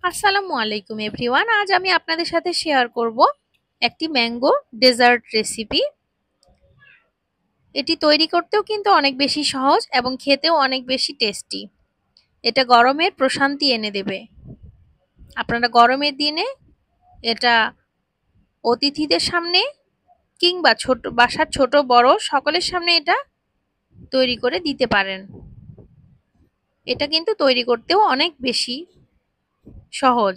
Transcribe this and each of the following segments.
আসসালামু আলাইকুম এভরিওয়ান। আজ আমি আপনাদের সাথে শেয়ার করব একটি ম্যাঙ্গো ডেজার্ট রেসিপি। এটি তৈরি করতেও কিন্তু অনেক বেশি সহজ এবং খেতেও অনেক বেশি টেস্টি। এটা গরমের প্রশান্তি এনে দেবে। আপনারা গরমের দিনে এটা অতিথিদের সামনে কিংবা বাসার ছোট বড় সকলের সামনে এটা তৈরি করে দিতে পারেন। এটা কিন্তু তৈরি করতেও অনেক বেশি সহজ।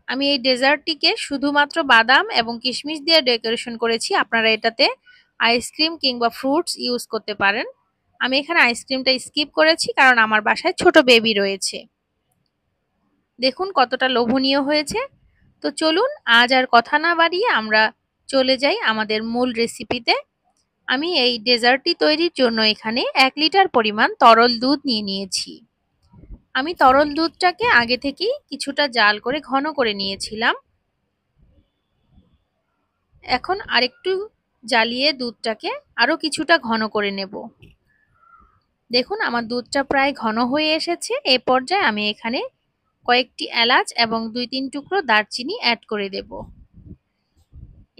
আমি এই ডেজার্টটিকে শুধুমাত্র বাদাম এবং কিশমিশ দিয়ে ডেকোরেশন করেছি। আপনারা এটাতে আইসক্রিম কিংবা ফ্রুটস ইউজ করতে পারেন। আমি এখানে আইসক্রিমটা স্কিপ করেছি কারণ আমার বাসায় ছোট বেবি রয়েছে। দেখুন কতটা লোভনীয় হয়েছে। তো চলুন আজ আর কথা না বাড়িয়ে আমরা চলে যাই আমাদের মূল রেসিপিতে। আমি এই ডেজার্টটি তৈরির জন্য এখানে 1 লিটার পরিমাণ তরল দুধ নিয়েছি। আমি তরল দুধটাকে আগে থেকেই কিছুটা জাল করে ঘন করে নিয়েছিলাম। এখন আরেকটু জ্বালিয়ে দুধটাকে আরো কিছুটা ঘন করে নেব। দেখুন আমার দুধটা প্রায় ঘন হয়ে এসেছে। এই পর্যায়ে আমি এখানে কয়েকটি এলাচ এবং 2-3 টুকরো দারচিনি অ্যাড করে দেব।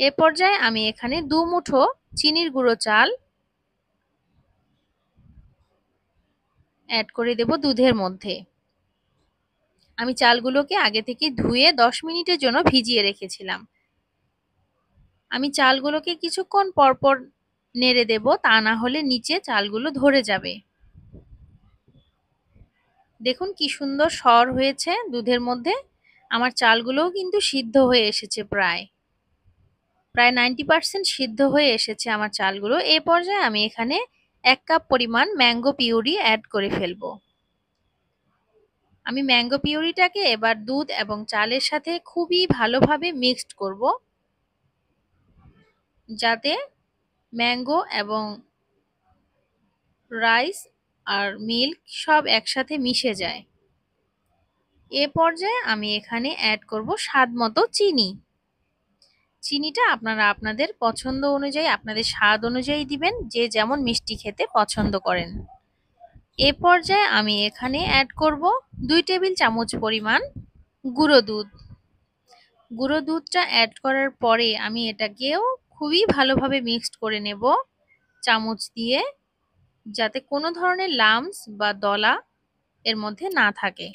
এ পর্যায়ে আমি এখানে 2 মুঠো চিনির গুঁড়ো চাল অ্যাড করে দেব দুধের মধ্যে। আমি চালগুলোকে আগে থেকে ধুয়ে 10 মিনিটের জন্য ভিজিয়ে রেখেছিলাম। আমি চালগুলোকে কিছুক্ষণ পরপর নেড়ে দেব, তা না হলে নিচে চালগুলো ধরে যাবে। দেখুন কি সুন্দর সর হয়েছে দুধের মধ্যে। আমার চালগুলোও কিন্তু সিদ্ধ হয়ে এসেছে, প্রায় 90% সিদ্ধ হয়ে এসেছে আমার চালগুলো। এই পর্যায়ে আমি এখানে 1 কাপ পরিমাণ ম্যাঙ্গো পিউরি অ্যাড করে ফেলবো। আমি ম্যাঙ্গো পিউরিটাকে এবার দুধ এবং চালের সাথে খুবই ভালোভাবে মিক্সড করব, যাতে ম্যাঙ্গো এবং রাইস আর মিল্ক সব একসাথে মিশে যায়। এ পর্যায়ে আমি এখানে অ্যাড করব স্বাদ মতো চিনি। চিনিটা আপনারা আপনাদের পছন্দ অনুযায়ী, আপনাদের স্বাদ অনুযায়ী দিবেন, যে যেমন মিষ্টি খেতে পছন্দ করেন। এ পর্যায়ে আমি এখানে অ্যাড করব 2 টেবিল চামচ পরিমাণ গুঁড়ো দুধ। গুঁড়ো দুধটা অ্যাড করার পরে আমি এটাকেও খুবই ভালোভাবে মিক্সড করে নেব চামচ দিয়ে, যাতে কোনো ধরনের লাম্পস বা দলা এর মধ্যে না থাকে।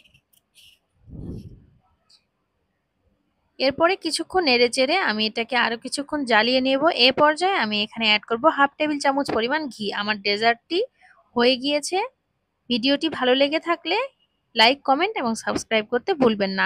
এরপরে কিছুক্ষণ নেড়েচেড়ে আমি এটাকে আরো কিছুক্ষণ জ্বালিয়ে নেব। এ পর্যায়ে আমি এখানে অ্যাড করব 1/2 টেবিল চামচ পরিমাণ ঘি। আমার ডেজার্টটি হয়ে গিয়েছে। ভিডিওটি ভালো লেগে থাকলে লাইক, কমেন্ট এবং সাবস্ক্রাইব করতে ভুলবেন না।